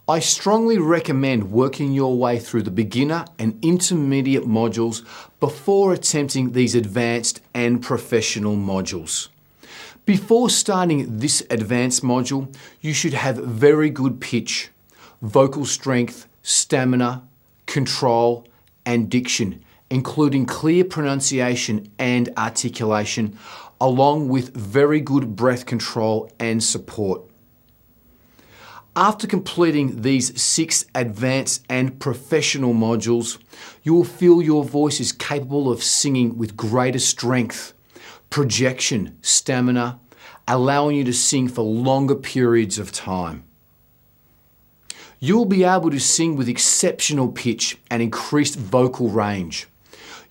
I strongly recommend working your way through the beginner and intermediate modules before attempting these advanced and professional modules. Before starting this advanced module, you should have very good pitch, vocal strength, stamina, control, and diction, including clear pronunciation and articulation, along with very good breath control and support. After completing these 6 advanced and professional modules, you will feel your voice is capable of singing with greater strength, projection, stamina, allowing you to sing for longer periods of time. You will be able to sing with exceptional pitch and increased vocal range.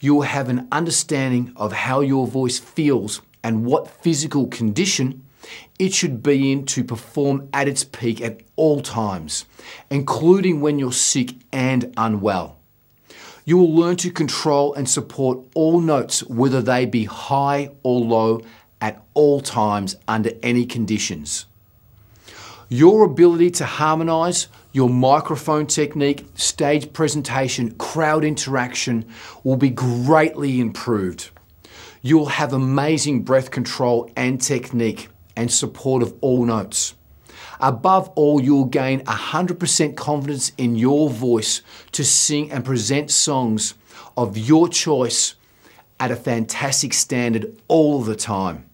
You will have an understanding of how your voice feels and what physical condition it should be in to perform at its peak at all times, including when you're sick and unwell. You will learn to control and support all notes, whether they be high or low, at all times under any conditions. Your ability to harmonize, your microphone technique, stage presentation, crowd interaction will be greatly improved. You will have amazing breath control and technique and support of all notes. Above all, you will gain 100% confidence in your voice to sing and present songs of your choice at a fantastic standard all the time.